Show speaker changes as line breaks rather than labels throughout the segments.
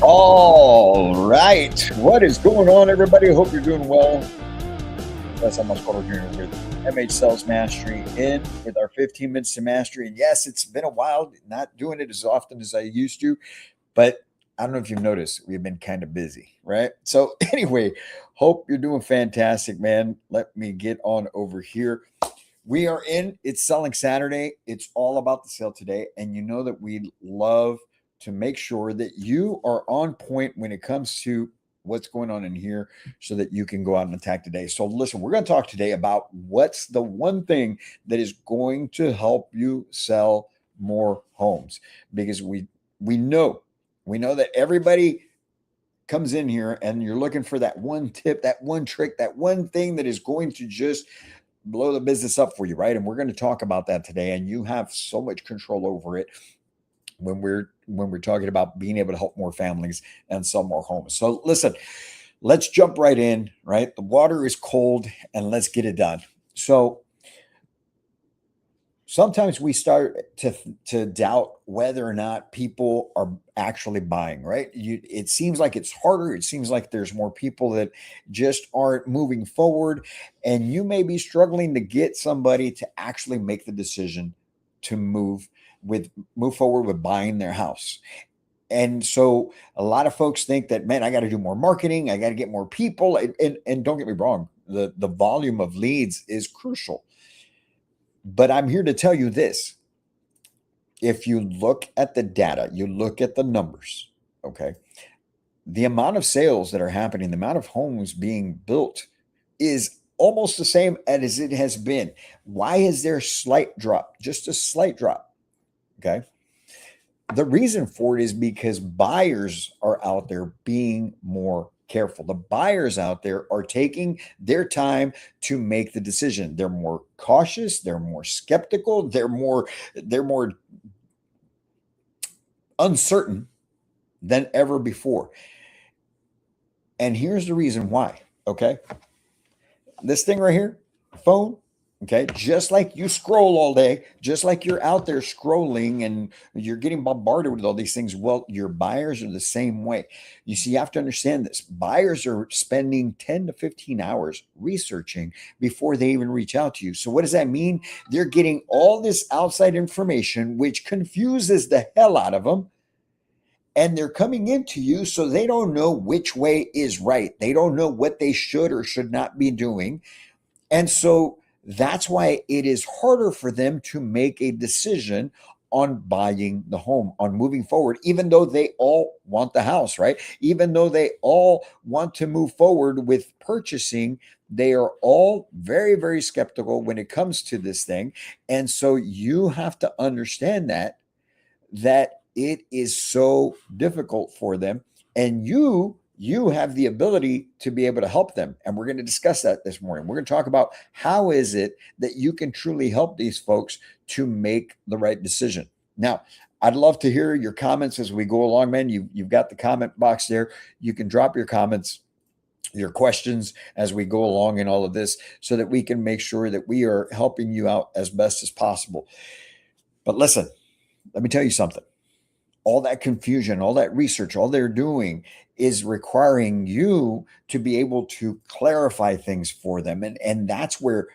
All right. What is going on, everybody? Hope you're doing well. That's how much we're here with MH Sales Mastery in with our 15 minutes to mastery. And yes, it's been a while, not doing it as often as I used to, but I don't know if you've noticed, we've been kind of busy, right? So, anyway, hope you're doing fantastic, man. Let me get on over here. We are in It's Selling Saturday. It's all about the sale today. And you know that we love to make sure that you are on point when it comes to what's going on in here so that you can go out and attack today. So, listen, we're going to talk today about what's the one thing that is going to help you sell more homes because we know that everybody comes in here and you're looking for that one tip, that one trick, that one thing that is going to just blow the business up for you, right? And we're going to talk about that today. And you have so much control over it when we're talking about being able to help more families and sell more homes. So listen, let's jump right in, right? The water is cold and let's get it done. So sometimes we start to doubt whether or not people are actually buying, right? It seems like it's harder. It seems like there's more people that just aren't moving forward, and you may be struggling to get somebody to actually make the decision to move forward with buying their house. And so a lot of folks think that, man, I got to do more marketing, I got to get more people, and don't get me wrong, the volume of leads is crucial, but I'm here to tell you this. If you look at the data, you look at the numbers, okay, the amount of sales that are happening, the amount of homes being built is almost the same as it has been. Why is there a slight drop? Just a slight drop, okay? The reason for it is because buyers are out there being more careful. The buyers out there are taking their time to make the decision. They're more cautious, they're more skeptical, they're more uncertain than ever before. And here's the reason why, okay? This thing right here, phone, okay, just like you scroll all day, just like you're out there scrolling and you're getting bombarded with all these things, well, your buyers are the same way. You see, you have to understand this. Buyers are spending 10 to 15 hours researching before they even reach out to you. So what does that mean? They're getting all this outside information, which confuses the hell out of them, and they're coming into you so they don't know which way is right. They don't know what they should or should not be doing. And so that's why it is harder for them to make a decision on buying the home, on moving forward, even though they all want the house, right? Even though they all want to move forward with purchasing, they are all very, very skeptical when it comes to this thing. And so you have to understand that it is so difficult for them, and you have the ability to be able to help them, and we're going to discuss that this morning. We're going to talk about how is it that you can truly help these folks to make the right decision. Now, I'd love to hear your comments as we go along, man. You've got the comment box there. You can drop your comments, your questions as we go along in all of this so that we can make sure that we are helping you out as best as possible. But listen, let me tell you something. All that confusion, all that research, all they're doing is requiring you to be able to clarify things for them. And that's where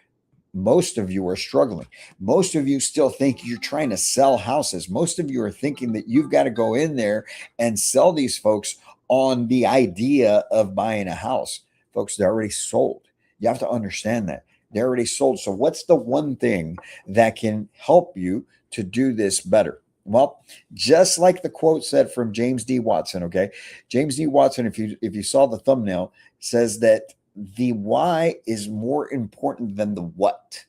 most of you are struggling. Most of you still think you're trying to sell houses. Most of you are thinking that you've got to go in there and sell these folks on the idea of buying a house. Folks, they're already sold. You have to understand that. They're already sold. So, what's the one thing that can help you to do this better? Well, just like the quote said from James D. Watson, okay? James D. Watson, if you saw the thumbnail, says that the why is more important than the what.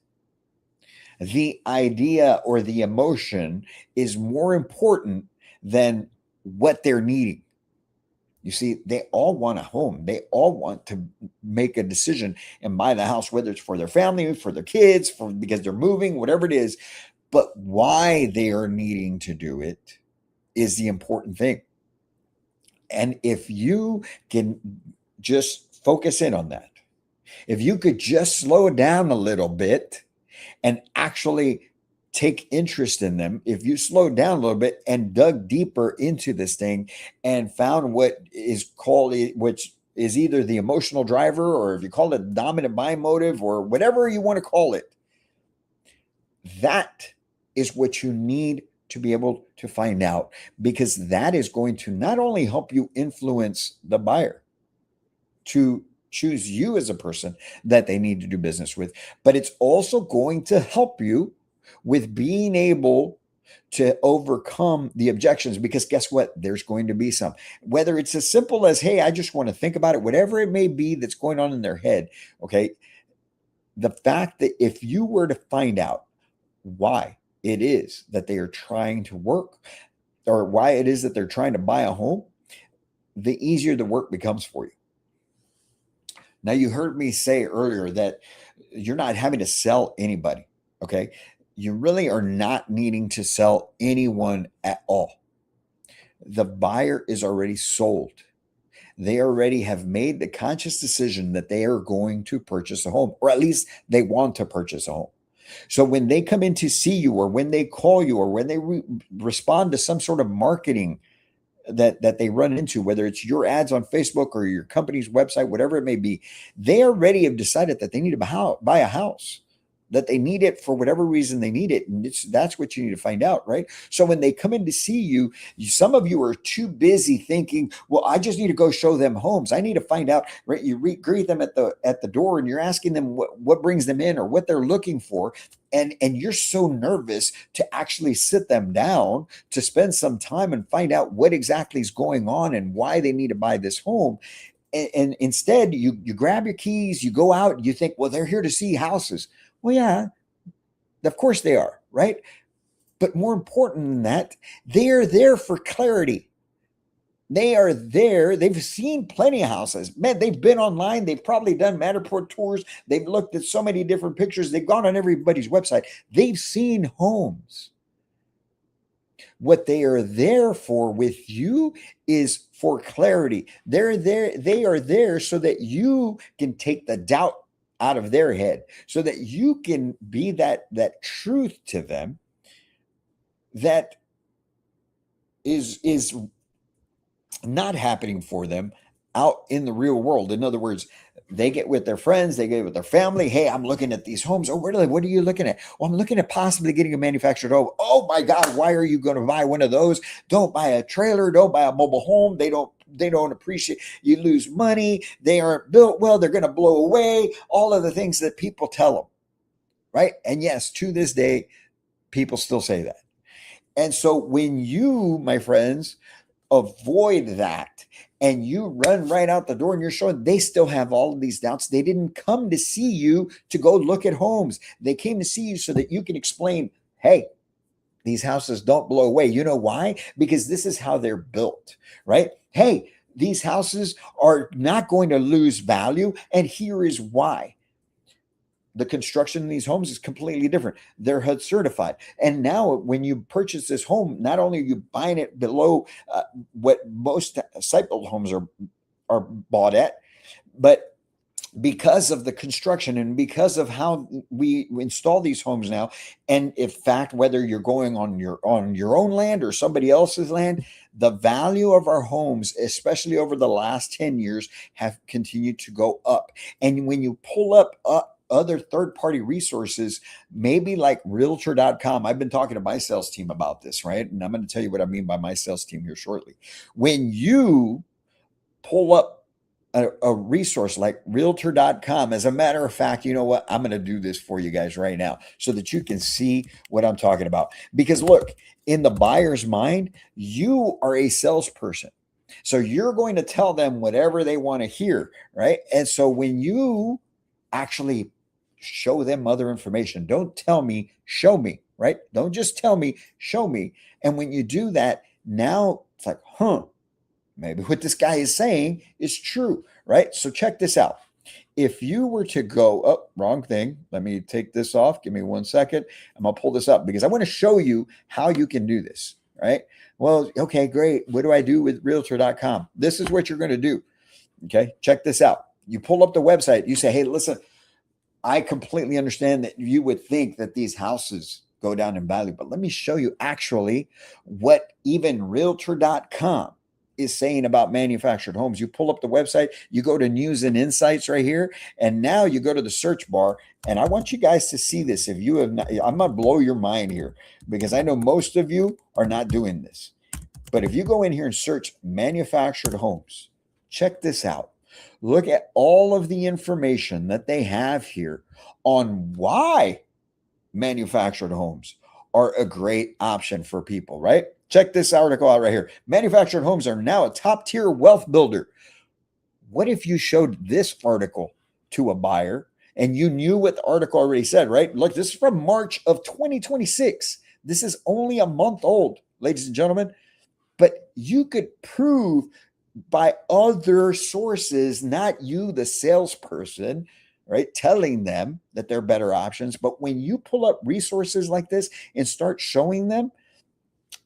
The idea or the emotion is more important than what they're needing. You see, they all want a home. They all want to make a decision and buy the house, whether it's for their family, for their kids, for because they're moving, whatever it is. But why they are needing to do it is the important thing. And if you can just focus in on that, if you could just slow it down a little bit and actually take interest in them, if you slowed down a little bit and dug deeper into this thing and found what is called, which is either the emotional driver, or if you call it dominant buying motive, or whatever you want to call it, that is what you need to be able to find out, because that is going to not only help you influence the buyer to choose you as a person that they need to do business with, but it's also going to help you with being able to overcome the objections, because guess what? There's going to be some, whether it's as simple as, hey, I just want to think about it, whatever it may be that's going on in their head. Okay. The fact that if you were to find out why it is that they are trying to work, or why it is that they're trying to buy a home, the easier the work becomes for you. Now, you heard me say earlier that you're not having to sell anybody. Okay. You really are not needing to sell anyone at all. The buyer is already sold. They already have made the conscious decision that they are going to purchase a home, or at least they want to purchase a home. So when they come in to see you, or when they call you, or when they respond to some sort of marketing that they run into, whether it's your ads on Facebook or your company's website, whatever it may be, they already have decided that they need to buy a house, that they need it for whatever reason they need it. And that's what you need to find out, right? So when they come in to see you, some of you are too busy thinking, well, I just need to go show them homes. I need to find out, right? You greet them at the door, and you're asking them what brings them in, or what they're looking for. And you're so nervous to actually sit them down to spend some time and find out what exactly is going on and why they need to buy this home. And instead, you grab your keys, you go out, you think, well, they're here to see houses. Well, yeah, of course they are, right? But more important than that, they are there for clarity. They are there. They've seen plenty of houses. Man, they've been online. They've probably done Matterport tours. They've looked at so many different pictures. They've gone on everybody's website. They've seen homes. What they are there for with you is for clarity. They are there so that you can take the doubt out of their head, so that you can be that truth to them that is not happening for them out in the real world. In other words, they get with their friends, they get with their family. Hey, I'm looking at these homes. Oh, what are you looking at? Well, I'm looking at possibly getting a manufactured home. Oh my God, why are you going to buy one of those? Don't buy a trailer. Don't buy a mobile home. They don't appreciate, you lose money. They aren't built well. They're going to blow away. All of the things that people tell them, right? And yes, to this day, people still say that. And so when you, my friends, avoid that and you run right out the door and you're showing they still have all of these doubts, they didn't come to see you to go look at homes. They came to see you so that you can explain, hey, these houses don't blow away. You know why? Because this is how they're built, right? Hey, these houses are not going to lose value, and here is why. The construction in these homes is completely different. They're HUD certified. And now when you purchase this home, not only are you buying it below what most site-built homes are bought at, but because of the construction and because of how we install these homes now, and in fact, whether you're going on your own land or somebody else's land, the value of our homes, especially over the last 10 years, have continued to go up. And when you pull up other third-party resources, maybe like realtor.com. I've been talking to my sales team about this, right? And I'm going to tell you what I mean by my sales team here shortly. When you pull up a resource like realtor.com, as a matter of fact, you know what? I'm going to do this for you guys right now so that you can see what I'm talking about. Because look, in the buyer's mind, you are a salesperson. So you're going to tell them whatever they want to hear, right? And so when you actually show them other information, don't tell me, show me, right? Don't just tell me, show me. And when you do that, now it's like, maybe what this guy is saying is true, right? So check this out. If you were to go, wrong thing. Let me take this off. Give me 1 second. I'm going to pull this up because I want to show you how you can do this, right? Well, okay, great. What do I do with realtor.com? This is what you're going to do. Okay, check this out. You pull up the website. You say, hey, listen, I completely understand that you would think that these houses go down in value. But let me show you actually what even realtor.com is saying about manufactured homes. You pull up the website, you go to news and insights right here, and now you go to the search bar. And I want you guys to see this. If you have not, I'm going to blow your mind here because I know most of you are not doing this. But if you go in here and search manufactured homes, check this out. Look at all of the information that they have here on why manufactured homes are a great option for people, right? Check this article out right here. Manufactured homes are now a top tier wealth builder. What if you showed this article to a buyer and you knew what the article already said, right? Look, this is from March of 2026. This is only a month old, ladies and gentlemen. But you could prove by other sources, not you, the salesperson, right, telling them that they're better options. But when you pull up resources like this and start showing them,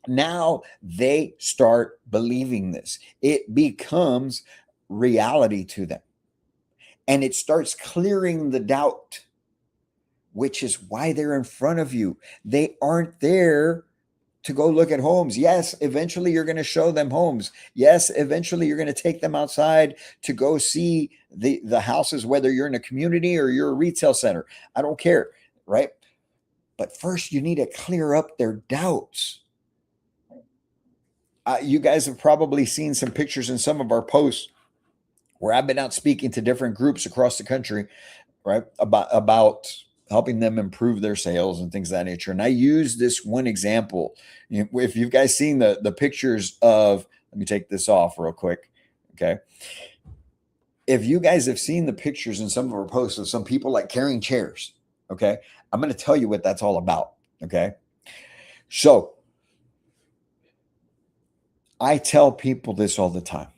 now they start believing this. It becomes reality to them. And it starts clearing the doubt, which is why they're in front of you. They aren't there to go look at homes. Yes, eventually you're going to show them homes. Yes, eventually you're going to take them outside to go see the houses, whether you're in a community or you're a retail center. I don't care, right? But first you need to clear up their doubts. You guys have probably seen some pictures in some of our posts where I've been out speaking to different groups across the country, right? About helping them improve their sales and things of that nature. And I use this one example. If you've guys seen the pictures of, let me take this off real quick. Okay. If you guys have seen the pictures in some of our posts of some people like carrying chairs, okay, I'm going to tell you what that's all about. Okay. So I tell people this all the time.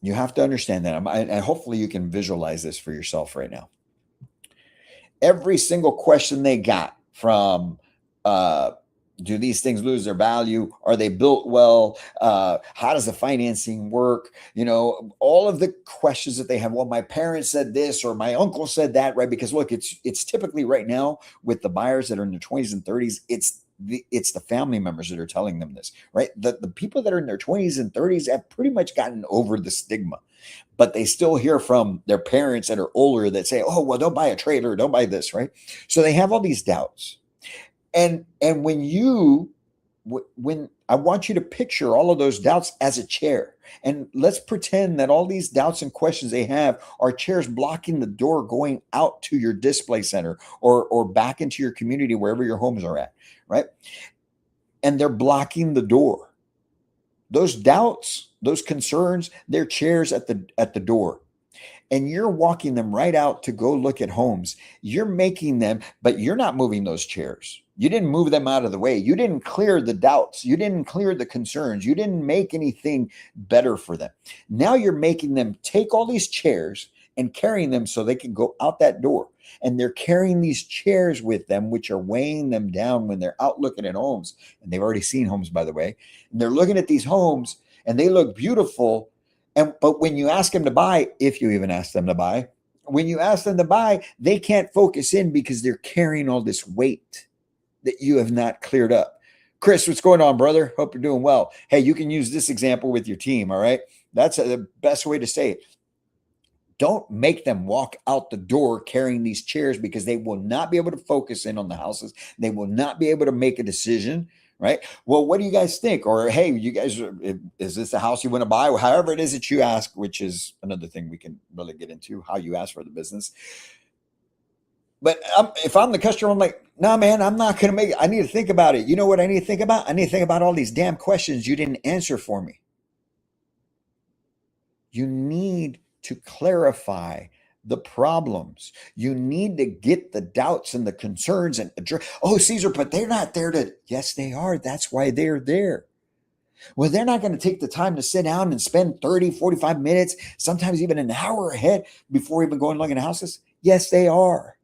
You have to understand that. And hopefully you can visualize this for yourself right now. Every single question they got from, do these things lose their value? Are they built well? How does the financing work? You know, all of the questions that they have. Well, my parents said this or my uncle said that, right? Because look, it's typically right now with the buyers that are in their 20s and 30s, it's the family members that are telling them this, right? The people that are in their 20s and 30s have pretty much gotten over the stigma, but they still hear from their parents that are older that say, oh, well, don't buy a trailer, don't buy this, right? So they have all these doubts. And when I want you to picture all of those doubts as a chair, and let's pretend that all these doubts and questions they have are chairs blocking the door going out to your display center or back into your community, wherever your homes are at, right? And they're blocking the door. Those doubts, those concerns, they're chairs at the door. And you're walking them right out to go look at homes. You're making them, but you're not moving those chairs. You didn't move them out of the way. You didn't clear the doubts. You didn't clear the concerns. You didn't make anything better for them. Now you're making them take all these chairs and carrying them so they can go out that door. And they're carrying these chairs with them, which are weighing them down when they're out looking at homes. And they've already seen homes, by the way. And they're looking at these homes and they look beautiful. But when you ask them to buy, if you even ask them to buy, when you ask them to buy, they can't focus in because they're carrying all this weight that you have not cleared up. Chris, what's going on, brother? Hope you're doing well. Hey, you can use this example with your team, all right? That's the best way to say it. Don't make them walk out the door carrying these chairs because they will not be able to focus in on the houses. They will not be able to make a decision, right? Well, what do you guys think? Or, hey, you guys, is this the house you want to buy? Or however it is that you ask, which is another thing we can really get into, how you ask for the business. But if I'm the customer, I'm like, nah, man, I'm not going to make it. I need to think about it. You know what I need to think about? I need to think about all these damn questions you didn't answer for me. You need to clarify the problems. You need to get the doubts and the concerns and address. Oh, Caesar, but they're not there to. Yes, they are. That's why they're there. Well, they're not going to take the time to sit down and spend 30, 45 minutes, sometimes even an hour ahead before even going looking at houses. Yes, they are.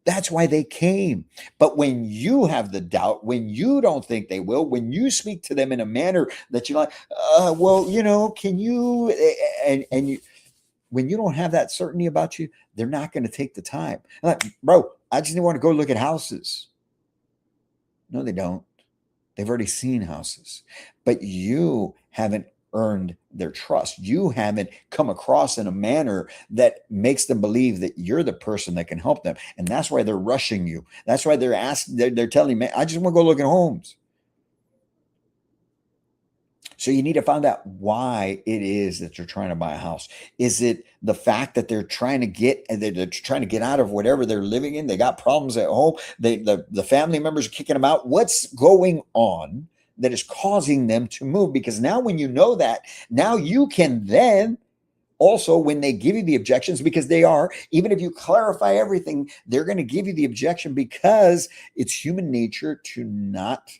That's why they came. But when you have the doubt, when you don't think they will, when you speak to them in a manner that you're like, well, you know, can you, and you, when you don't have that certainty about you, they're not going to take the time. I'm like, bro, I just didn't want to go look at houses. No, they don't. They've already seen houses, but you haven't earned their trust. You haven't come across in a manner that makes them believe that you're the person that can help them. And that's why they're rushing you. That's why they're asking, they're telling you, man, I just want to go look at homes. So you need to find out why it is that you're trying to buy a house. Is it the fact that they're trying to get out of whatever they're living in? They got problems at home. The family members are kicking them out. What's going on that is causing them to move? Because now when you know that, now you can then also, when they give you the objections, because they are, even if you clarify everything, they're going to give you the objection because it's human nature to not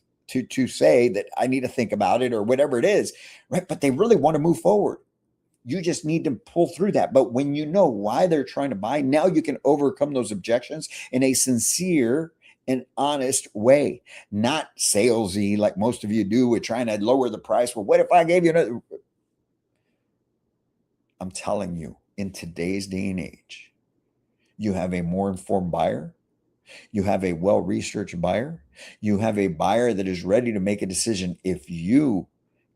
to say that I need to think about it or whatever it is, right? But they really want to move forward. You just need to pull through that. But when you know why they're trying to buy, now you can overcome those objections in a sincere and honest way, not salesy like most of you do with trying to lower the price. Well, what if I gave you another? I'm telling you, in today's day and age, you have a more informed buyer. You have a well researched buyer. You have a buyer that is ready to make a decision if you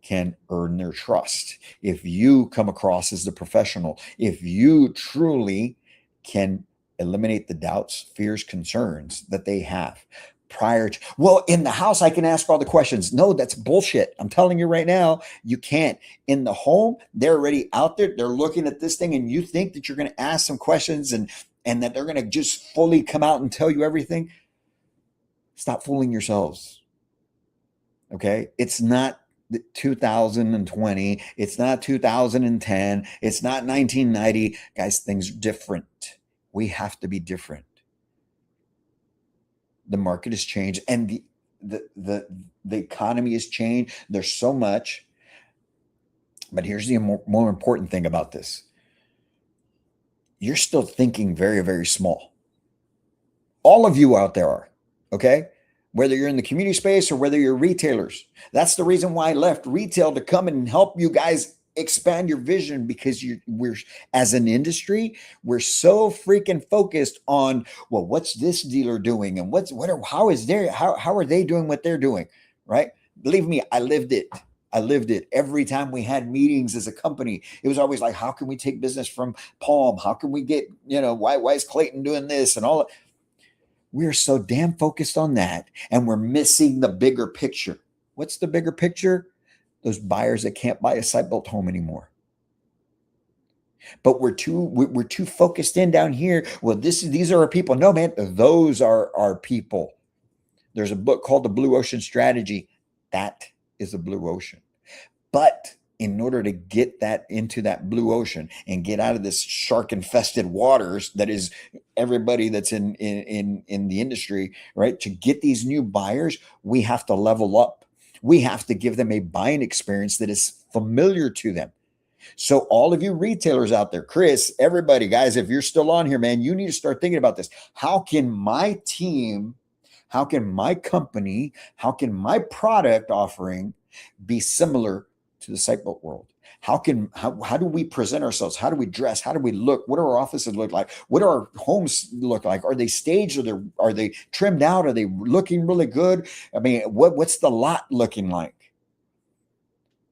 can earn their trust, if you come across as the professional, if you truly can eliminate the doubts, fears, concerns that they have prior to, well, in the house, I can ask all the questions. No, that's bullshit. I'm telling you right now, you can't. In the home, they're already out there. They're looking at this thing, and you think that you're going to ask some questions and that they're going to just fully come out and tell you everything. Stop fooling yourselves. Okay. It's not 2020. It's not 2010. It's not 1990. Guys, things are different. We have to be different. The market has changed and the economy has changed. There's so much. But here's the more important thing about this. You're still thinking very, very small. All of you out there are, okay? Whether you're in the community space or whether you're retailers. That's the reason why I left retail to come and help you guys expand your vision, because we're as an industry, we're so freaking focused on, well, what's this dealer doing and how are they doing what they're doing, right? Believe me, I lived it. I lived it. Every time we had meetings as a company, it was always like, how can we take business from Palm? How can we get, why is Clayton doing this and all that? We're so damn focused on that, and we're missing the bigger picture. What's the bigger picture? Those buyers that can't buy a site-built home anymore. But we're too focused in down here. Well, these are our people. No, man, those are our people. There's a book called The Blue Ocean Strategy. That is the blue ocean. But in order to get that into that blue ocean and get out of this shark infested waters that is everybody that's in the industry, right? To get these new buyers, we have to level up. We have to give them a buying experience that is familiar to them. So all of you retailers out there, Chris, everybody, guys, if you're still on here, man, you need to start thinking about this. How can my team, how can my company, how can my product offering be similar to the site built world? How do we present ourselves? How do we dress? How do we look? What do our offices look like? What do our homes look like? Are they staged? Are they trimmed out? Are they looking really good? I mean, what's the lot looking like?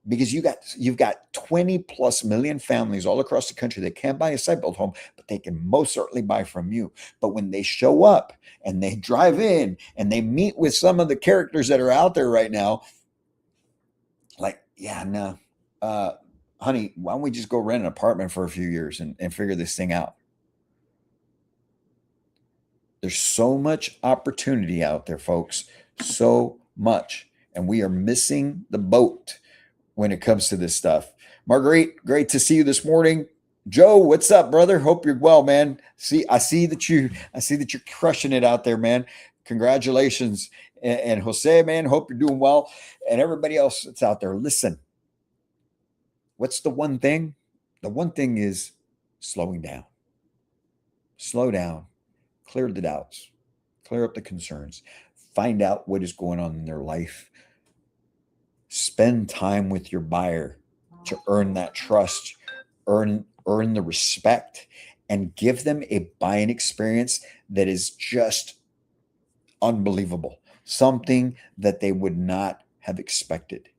Because you've got 20 plus million families all across the country that can't buy a site built home, but they can most certainly buy from you. But when they show up and they drive in and they meet with some of the characters that are out there right now, like, yeah, no, honey, why don't we just go rent an apartment for a few years and figure this thing out? There's so much opportunity out there, folks, so much. And we are missing the boat when it comes to this stuff. Marguerite, great to see you this morning. Joe, what's up, brother? Hope you're well, man. I see that you're crushing it out there, man. Congratulations. And Jose, man, hope you're doing well. And everybody else that's out there, listen. What's the one thing? The one thing is slowing down. Slow down. Clear the doubts. Clear up the concerns. Find out what is going on in their life. Spend time with your buyer to earn that trust, earn the respect, and give them a buying experience that is just unbelievable. something that they would not have expected,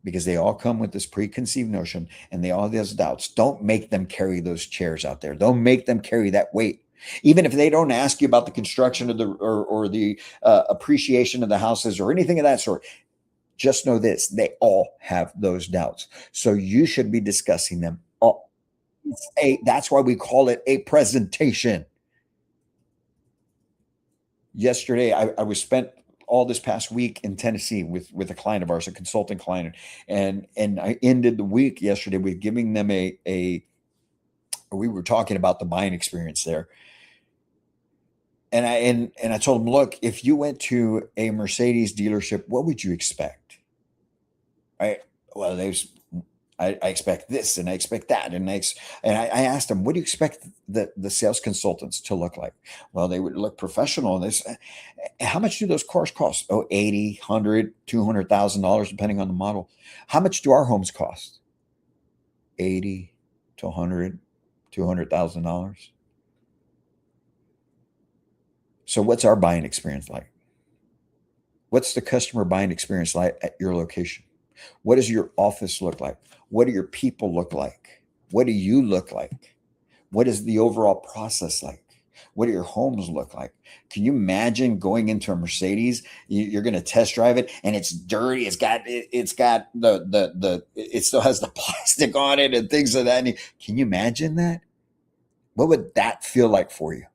because they all come with this preconceived notion and they all have those doubts. Don't make them carry those chairs out there. Don't make them carry that weight. Even if they don't ask you about the construction of the or the appreciation of the houses or anything of that sort, just know this: they all have those doubts. So you should be discussing them. That's why we call it a presentation. Yesterday, I was spent all this past week in Tennessee with a client of ours, a consulting client, and I ended the week yesterday with giving them a we were talking about the buying experience there. And I told them, look, if you went to a Mercedes dealership, what would you expect? Right? Well, I expect this and I expect that. I asked them, what do you expect the sales consultants to look like? Well, they would look professional. And how much do those cars cost? Oh, 80, 100, $200,000, depending on the model. How much do our homes cost? 80 to 100, $200,000. So what's our buying experience like? What's the customer buying experience like at your location? What does your office look like? What do your people look like? What do you look like? What is the overall process like? What do your homes look like? Can you imagine going into a Mercedes? You're going to test drive it, and it's dirty. It's got it still has the plastic on it and things like that. Can you imagine that? What would that feel like for you?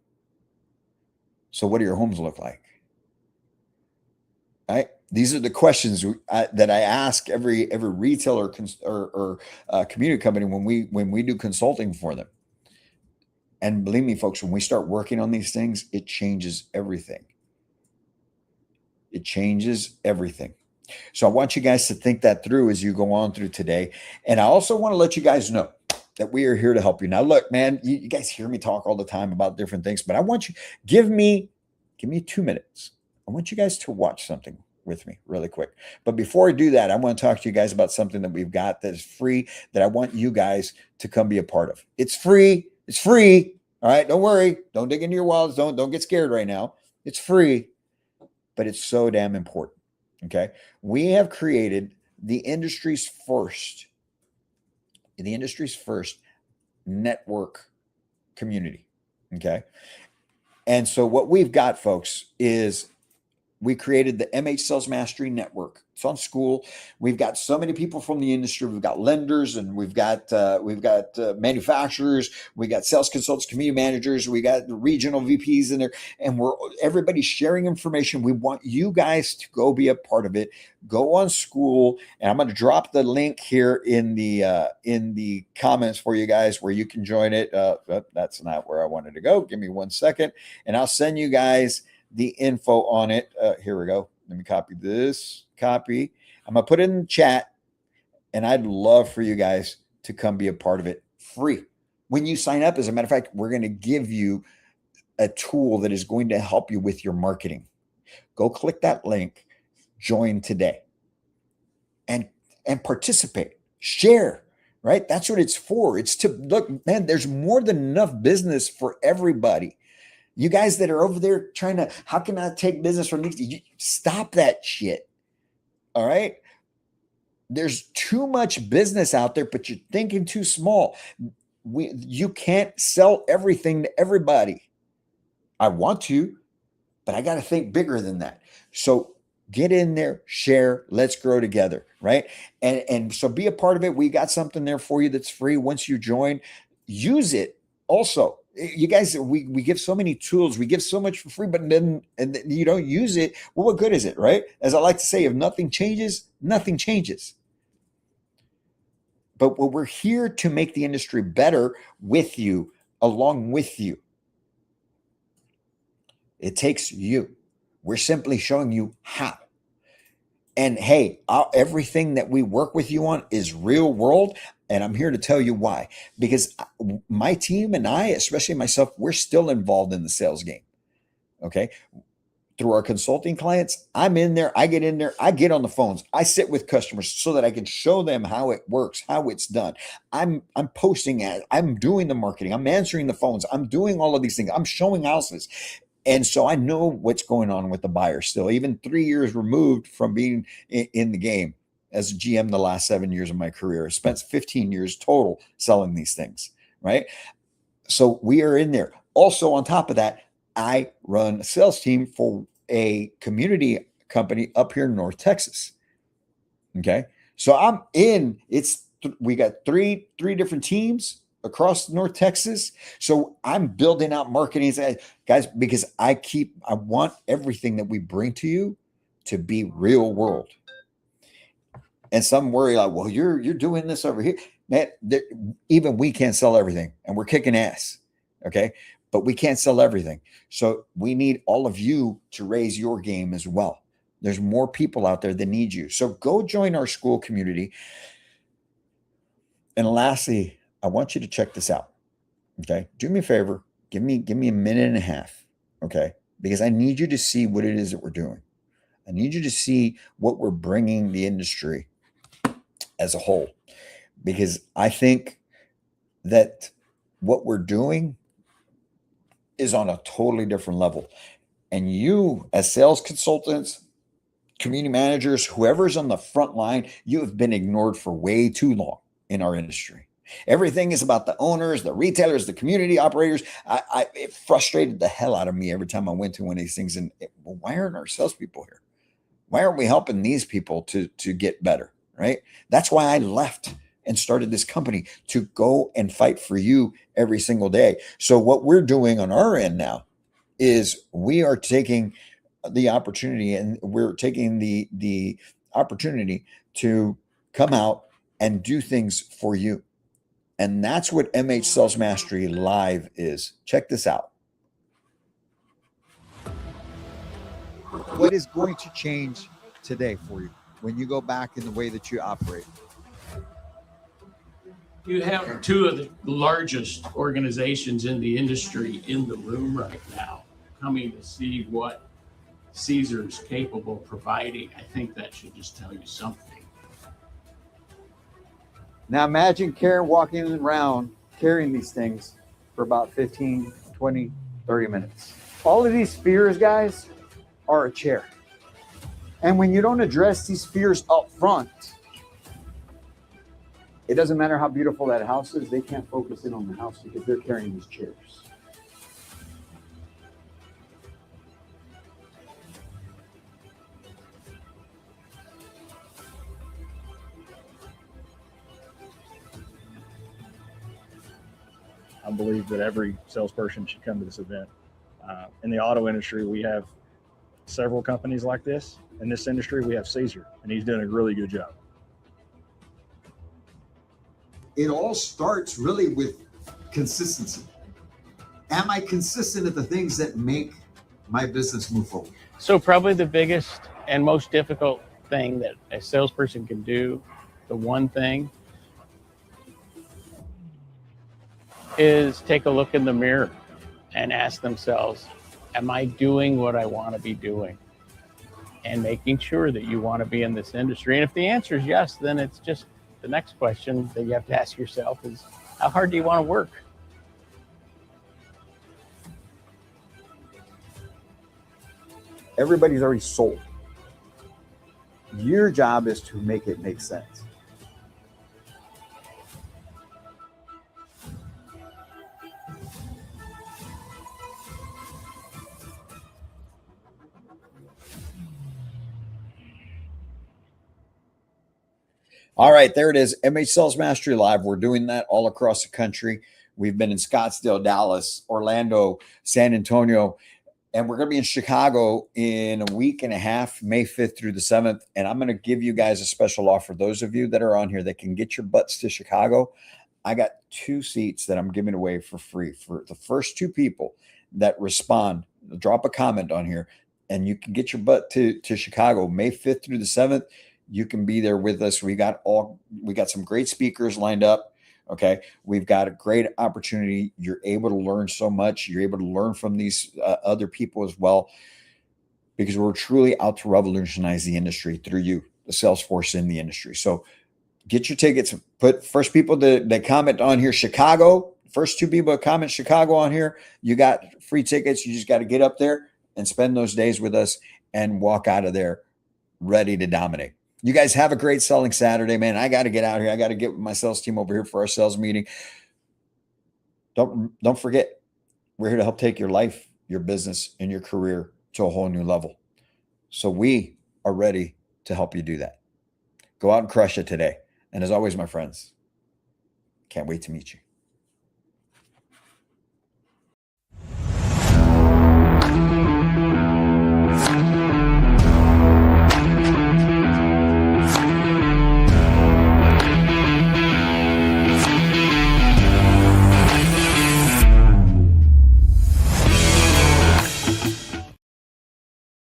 So, what do your homes look like? Right? These are the questions that I ask every retailer or community company when we do consulting for them. And believe me, folks, when we start working on these things, it changes everything. It changes everything. So I want you guys to think that through as you go on through today. And I also want to let you guys know that we are here to help you. Now, look, man, you guys hear me talk all the time about different things, but I want you, give me 2 minutes. I want you guys to watch something with me really quick. But before I do that, I want to talk to you guys about something that we've got that is free that I want you guys to come be a part of. It's free. It's free. All right. Don't worry. Don't dig into your wallets. Don't get scared right now. It's free, but it's so damn important. Okay. We have created the industry's first network community. Okay. And so what we've got, folks, is we created the MH Sales Mastery Network. It's on school. We've got so many people from the industry. We've got lenders, and we've got manufacturers. We got sales consultants, community managers. We got the regional VPs in there, and everybody's sharing information. We want you guys to go be a part of it. Go on school, and I'm going to drop the link here in the comments for you guys where you can join it. That's not where I wanted to go. Give me 1 second, and I'll send you guys the info on it. Here we go. Let me copy this. Copy. I'm going to put it in the chat, and I'd love for you guys to come be a part of it free. When you sign up, as a matter of fact, we're going to give you a tool that is going to help you with your marketing. Go click that link, join today, and participate, share, right? That's what it's for. It's to look, man, there's more than enough business for everybody. You guys that are over there trying to, how can I take business from these? Stop that shit. All right. There's too much business out there, but you're thinking too small. You can't sell everything to everybody. I want to, but I got to think bigger than that. So get in there, share, let's grow together. Right. And so be a part of it. We got something there for you that's free. Once you join, use it. Also, you guys, we give so many tools, we give so much for free, but then and you don't use it. Well, what good is it, right? As I like to say, if nothing changes, nothing changes. But we're here to make the industry better with you, along with you. It takes you. We're simply showing you how. And hey, everything that we work with you on is real world. And I'm here to tell you why. Because my team and I, especially myself, we're still involved in the sales game. Okay. Through our consulting clients, I'm in there. I get in there. I get on the phones. I sit with customers so that I can show them how it works, how it's done. I'm posting it. I'm doing the marketing. I'm answering the phones. I'm doing all of these things. I'm showing houses. And so I know what's going on with the buyer still, even 3 years removed from being in the game as a GM the last 7 years of my career. I spent 15 years total selling these things, right? So we are in there. Also, on top of that, I run a sales team for a community company up here in North Texas. Okay. So I'm in, we got three different teams across North Texas. So I'm building out marketing, guys, because I want everything that we bring to you to be real world. And some worry like, well, you're doing this over here. Man, even we can't sell everything, and we're kicking ass. Okay. But we can't sell everything. So we need all of you to raise your game as well. There's more people out there that need you. So go join our school community. And lastly, I want you to check this out. Okay. Do me a favor. Give me a minute and a half. Okay. Because I need you to see what it is that we're doing. I need you to see what we're bringing the industry as a whole. Because I think that what we're doing is on a totally different level. And you, as sales consultants, community managers, whoever's on the front line, you have been ignored for way too long in our industry. Everything is about the owners, the retailers, the community operators. It frustrated the hell out of me every time I went to one of these things. And why aren't our salespeople here? Why aren't we helping these people to get better? Right? That's why I left and started this company, to go and fight for you every single day. So what we're doing on our end now is we are taking the opportunity, and we're taking the opportunity to come out and do things for you. And that's what MH Sales Mastery Live is. Check this out. What is going to change today for you when you go back in the way that you operate?
You have two of the largest organizations in the industry in the room right now, coming to see what Caesar's capable of providing. I think that should just tell you something.
Now imagine Karen walking around carrying these things for about 15, 20, 30 minutes. All of these fears, guys, are a chair. And when you don't address these fears up front, it doesn't matter how beautiful that house is. They can't focus in on the house because they're carrying these chairs.
I believe that every salesperson should come to this event. In the auto industry, we have several companies like this. In this industry, we have Caesar, and he's doing a really good job.
It all starts really with consistency. Am I consistent at the things that make my business move forward?
So probably the biggest and most difficult thing that a salesperson can do, the one thing, is take a look in the mirror and ask themselves, am I doing what I want to be doing? And making sure that you want to be in this industry. And if the answer is yes, then it's just the next question that you have to ask yourself is, how hard do you want to work?
Everybody's already sold. Your job is to make it make sense. All right, there it is. MH Sales Mastery Live. We're doing that all across the country. We've been in Scottsdale, Dallas, Orlando, San Antonio, and we're going to be in Chicago in a week and a half, May 5th through the 7th. And I'm going to give you guys a special offer. Those of you that are on here that can get your butts to Chicago, I got 2 seats that I'm giving away for free for the first 2 people that respond. Drop a comment on here, and you can get your butt to Chicago, May 5th through the 7th. You can be there with us. We got some great speakers lined up. Okay. We've got a great opportunity. You're able to learn so much. You're able to learn from these other people as well, because we're truly out to revolutionize the industry through you, the sales force in the industry. So get your tickets. Put first people that comment on here, Chicago, first two people that comment Chicago on here, you got free tickets. You just got to get up there and spend those days with us and walk out of there ready to dominate. You guys have a great selling Saturday, man. I got to get out here. I got to get with my sales team over here for our sales meeting. Don't forget, we're here to help take your life, your business, and your career to a whole new level. So we are ready to help you do that. Go out and crush it today. And as always, my friends, can't wait to meet you.